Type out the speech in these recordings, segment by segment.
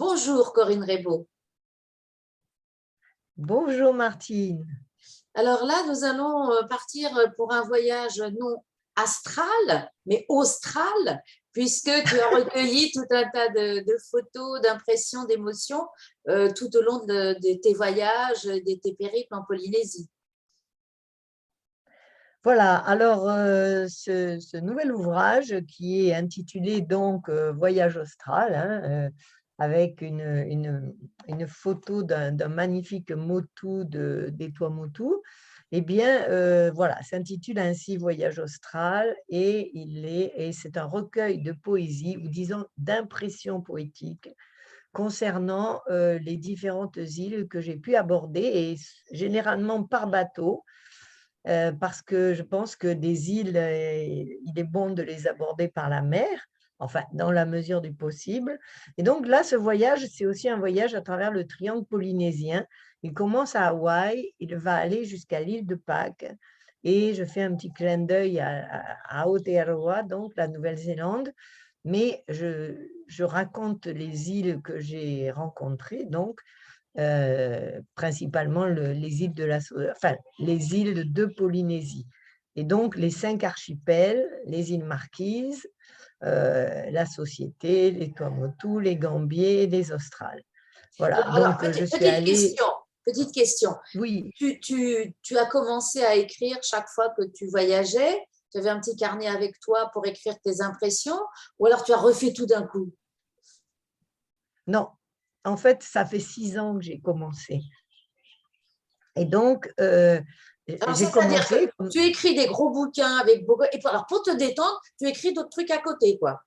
Bonjour Corinne Rebaud. Bonjour Martine. Alors là, nous allons partir pour un voyage non astral, mais austral, puisque tu as recueilli tout un tas de photos, d'impressions, d'émotions tout au long de tes voyages, de tes périples en Polynésie. Voilà, alors ce nouvel ouvrage qui est intitulé donc Voyage austral, hein, avec une photo d'un magnifique motu des Tuamotu, eh bien voilà, s'intitule ainsi Voyage austral et c'est un recueil de poésie ou disons d'impressions poétiques concernant les différentes îles que j'ai pu aborder et généralement par bateau. Parce que je pense que des îles, il est bon de les aborder par la mer, enfin, dans la mesure du possible. Et donc là, ce voyage, c'est aussi un voyage à travers le triangle polynésien. Il commence à Hawaï, il va aller jusqu'à l'île de Pâques. Et je fais un petit clin d'œil à Aotearoa, donc la Nouvelle-Zélande. Mais je raconte les îles que j'ai rencontrées, donc principalement les îles les îles de Polynésie. Et donc, les 5 archipels, les îles Marquises, la Société, les Tuamotu, les Gambiers, les Australes. Voilà, Alors, donc je suis allée… petite question. Oui, Tu as commencé à écrire chaque fois que tu voyageais? Tu avais un petit carnet avec toi pour écrire tes impressions? Ou alors tu as refait tout d'un coup? non, en fait, ça fait 6 ans que j'ai commencé. Et donc, Alors, j'ai c'est-à-dire que commencé… tu écris des gros bouquins avec beaucoup. Et alors, pour te détendre, tu écris d'autres trucs à côté, quoi.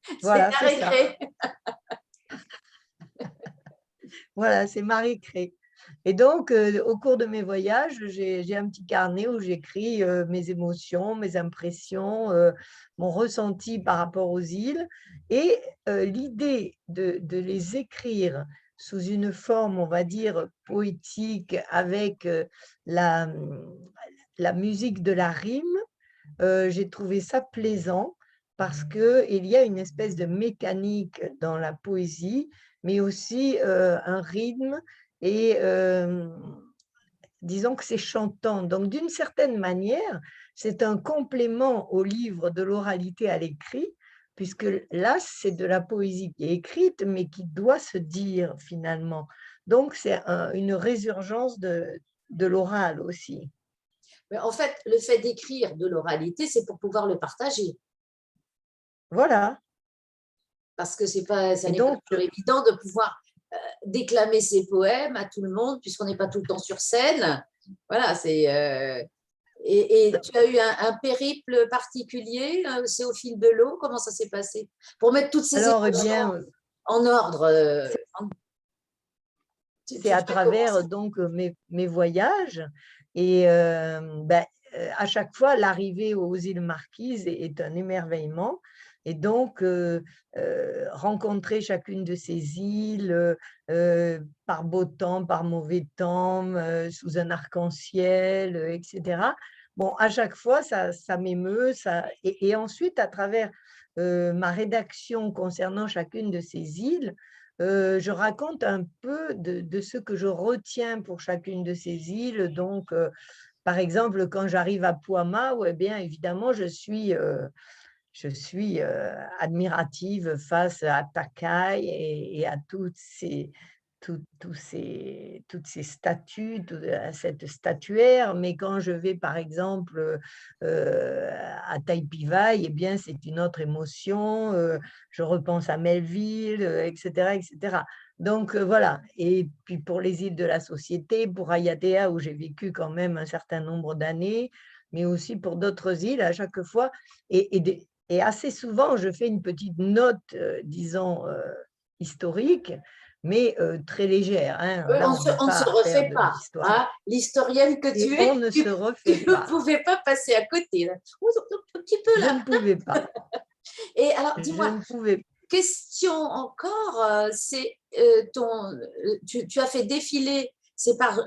C'est Voilà, ta c'est ça. récré. Voilà, c'est Marie Cré. Et donc, au cours de mes voyages, j'ai un petit carnet où j'écris mes émotions, mes impressions, mon ressenti par rapport aux îles. Et l'idée de les écrire sous une forme, on va dire, poétique, avec la musique de la rime, j'ai trouvé ça plaisant parce qu'il y a une espèce de mécanique dans la poésie, mais aussi un rythme et disons que c'est chantant. Donc, d'une certaine manière, c'est un complément au livre de l'oralité à l'écrit, puisque là, c'est de la poésie qui est écrite, mais qui doit se dire finalement. Donc, c'est une résurgence de l'oral aussi. Mais en fait, le fait d'écrire de l'oralité, c'est pour pouvoir le partager. Voilà. Parce que ça Et n'est pas donc, toujours évident de pouvoir déclamer ses poèmes à tout le monde, puisqu'on n'est pas tout le temps sur scène. Voilà, c'est. Et tu as eu un périple particulier, c'est au fil de l'eau, comment ça s'est passé? Pour mettre toutes ces alors, eh émotions bien, en ordre, c'est à as commencé. travers donc mes voyages et à chaque fois, l'arrivée aux îles Marquises est un émerveillement. Et donc, rencontrer chacune de ces îles par beau temps, par mauvais temps, sous un arc-en-ciel, etc. Bon, à chaque fois, ça m'émeut. Et ensuite, à travers ma rédaction concernant chacune de ces îles, je raconte un peu de ce que je retiens pour chacune de ces îles. Donc, par exemple, quand j'arrive à Puama, eh bien, évidemment, je suis admirative face à Takai et à toutes ces statues, à cette statuaire. Mais quand je vais, par exemple, à Taipivai, eh bien, c'est une autre émotion. Je repense à Melville, etc., etc. Donc, voilà. Et puis, pour les îles de la Société, pour Ayatea, où j'ai vécu quand même un certain nombre d'années, mais aussi pour d'autres îles, à chaque fois. Et assez souvent, je fais une petite note, disons, historique, mais très légère. Hein. Là, on n'est On ne se pas à faire refait de pas. l'histoire. Hein. L'historienne que Et tu on es, ne se refait tu ne pas. pouvais pas passer à côté. Là. Un petit peu Je là. ne pouvais pas. Et alors, Je dis-moi, ne pouvais pas. question encore, c'est tu as fait défiler, c'est par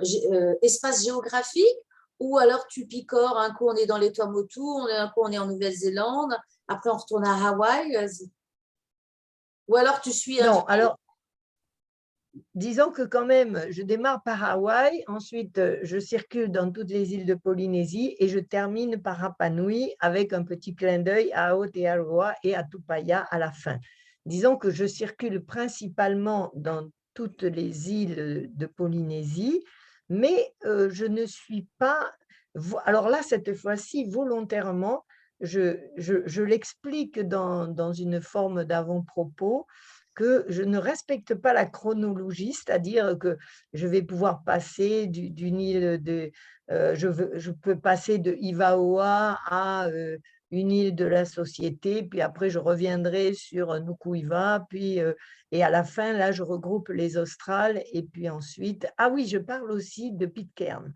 espace géographique ou alors tu picores, un coup on est dans les Tuamotu, un coup on est en Nouvelle-Zélande, après on retourne à Hawaï, ou alors tu suis un Non, fil. alors, disons que quand même, je démarre par Hawaï, ensuite je circule dans toutes les îles de Polynésie et je termine par Rapa Nui avec un petit clin d'œil à Aotearoa et à Tupaya à la fin. Disons que je circule principalement dans toutes les îles de Polynésie, mais je ne suis pas… Alors là, cette fois-ci, volontairement, je l'explique dans une forme d'avant-propos, que je ne respecte pas la chronologie, c'est-à-dire que je vais pouvoir passer d'une île de… je peux passer de Ivaoa à une île de la Société, puis après je reviendrai sur Nukuiva, puis, et à la fin, là, je regroupe les Australes, et puis ensuite… Ah oui, je parle aussi de Pitcairn,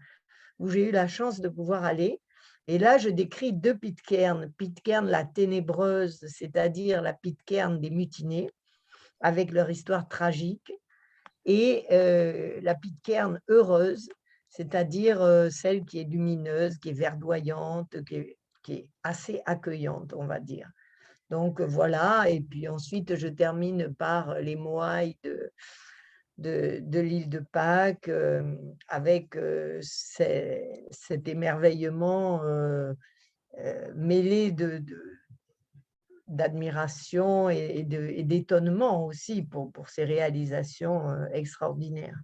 où j'ai eu la chance de pouvoir aller. Et là, je décris deux Pitcairn. Pitcairn, la ténébreuse, c'est-à-dire la Pitcairn des mutinés, avec leur histoire tragique, et la Pitcairn heureuse, c'est-à-dire celle qui est lumineuse, qui est verdoyante, qui est assez accueillante, on va dire. Donc voilà, et puis ensuite je termine par les moailles de l'île de Pâques, avec cet émerveillement mêlé d'admiration et d'étonnement aussi pour ces réalisations extraordinaires.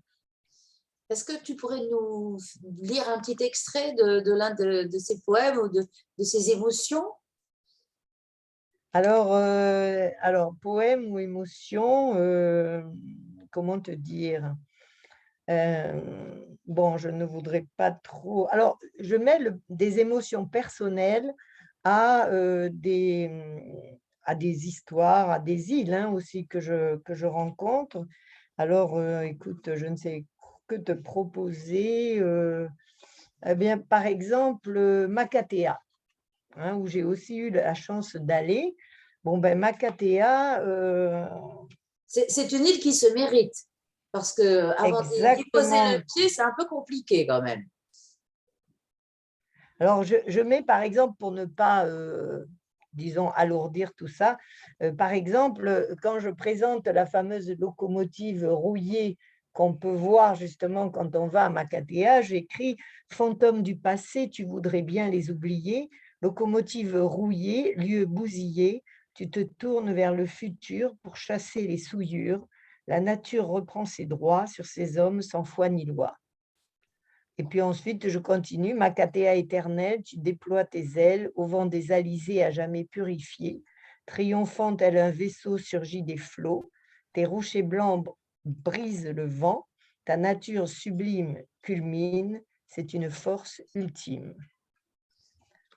Est-ce que tu pourrais nous lire un petit extrait de l'un de ces poèmes ou de ces émotions? Alors, poème ou émotion, comment te dire? Bon, je ne voudrais pas trop… Alors, je mets des émotions personnelles à, à des histoires, à des îles aussi que je rencontre. Alors, écoute, je ne sais que te proposer. Eh bien, par exemple, Makatea, où j'ai aussi eu la chance d'aller. Bon, ben, Makatea… C'est une île qui se mérite, parce qu'avant d'y poser le exactement. pied, c'est un peu compliqué quand même. Alors, je mets, par exemple, pour ne pas, disons, alourdir tout ça, par exemple, quand je présente la fameuse locomotive rouillée qu'on peut voir justement quand on va à Makatea, j'écris « Fantômes du passé, tu voudrais bien les oublier, locomotive rouillée, lieu bousillé, tu te tournes vers le futur pour chasser les souillures, la nature reprend ses droits sur ces hommes sans foi ni loi. » Et puis ensuite, je continue. Makatea éternelle, tu déploies tes ailes au vent des alizés à jamais purifiés. Triomphant tel un vaisseau surgit des flots. Tes rochers blancs brisent le vent. Ta nature sublime culmine. C'est une force ultime.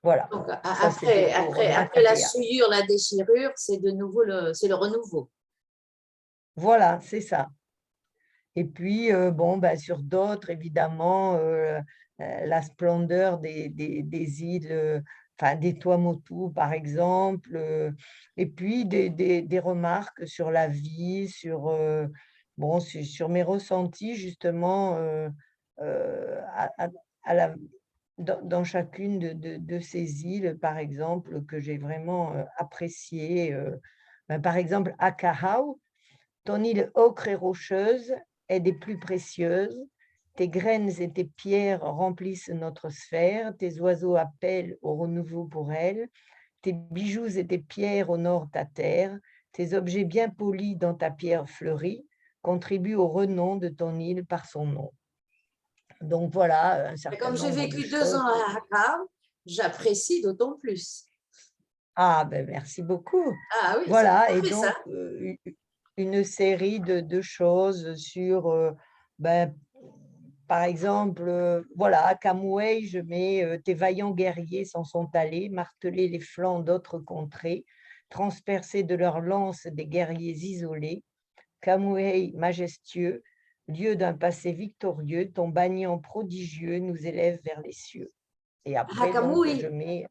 Voilà. Donc, Ça, c'était pour après la Makatea. souillure, la déchirure, c'est de nouveau le renouveau. Voilà, c'est ça. Et puis, bon, ben, sur d'autres, évidemment, la splendeur des îles, enfin, des Tuamotu, par exemple, et puis des remarques sur la vie, bon, sur mes ressentis, justement, à dans chacune de ces îles, par exemple, que j'ai vraiment appréciées. Ben, par exemple, Akahau, ton île ocre et rocheuse est des plus précieuses. Tes graines et tes pierres remplissent notre sphère. Tes oiseaux appellent au renouveau pour elle. Tes bijoux et tes pierres honorent ta terre. Tes objets bien polis dans ta pierre fleurie contribuent au renom de ton île par son nom. Donc voilà, un Et certain comme j'ai nombre de vécu 2 ans choses. à Hakka, j'apprécie d'autant plus. Ah, ben merci beaucoup. Ah oui, c'est Voilà, et parfait ça. donc une série de choses sur, ben, par exemple, voilà, à Camouey, je mets tes vaillants guerriers s'en sont allés, marteler les flancs d'autres contrées, transpercer de leurs lances des guerriers isolés. Camouey majestueux, lieu d'un passé victorieux, ton bannian prodigieux nous élève vers les cieux. Et après, donc, je Hakamui, mets,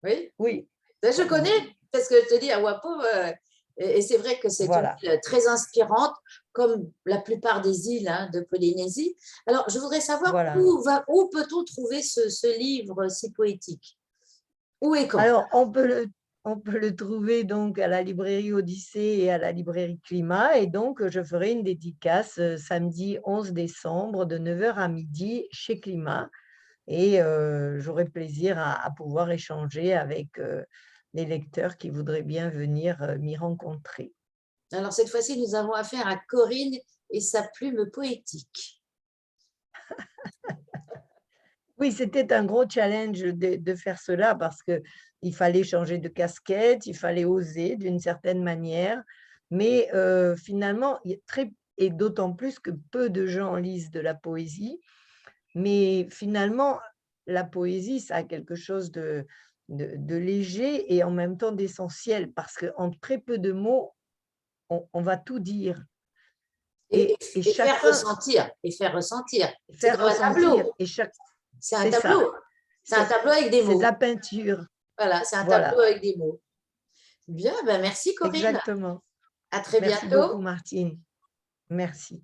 oui. oui, Ben, je connais, parce que je te dis, à Wapo, et c'est vrai que c'est une voilà, île très inspirante, comme la plupart des îles de Polynésie. Alors, je voudrais savoir voilà. où peut-on trouver ce livre si poétique? Où et quand? Alors, on peut le trouver donc à la librairie Odyssée et à la librairie Climat. Et donc, je ferai une dédicace samedi 11 décembre de 9 h à midi chez Climat. Et j'aurai plaisir à pouvoir échanger avec les lecteurs qui voudraient bien venir m'y rencontrer. Alors, cette fois-ci, nous avons affaire à Corinne et sa plume poétique. Oui, c'était un gros challenge de faire cela parce qu'il fallait changer de casquette, il fallait oser d'une certaine manière. Mais finalement, et d'autant plus que peu de gens lisent de la poésie. Mais finalement, la poésie, ça a quelque chose de léger et en même temps d'essentiel parce qu'en très peu de mots, on va tout dire. Et, Et et faire chacun ressentir, et faire ressentir. C'est faire comme un ressentir. tableau. Et C'est un c'est ça. tableau. C'est un tableau avec des C'est de mots. la peinture. Voilà, c'est un tableau Voilà, avec des mots. Bien, ben merci Corinne. exactement. À très Merci beaucoup, bientôt. Martine. Merci.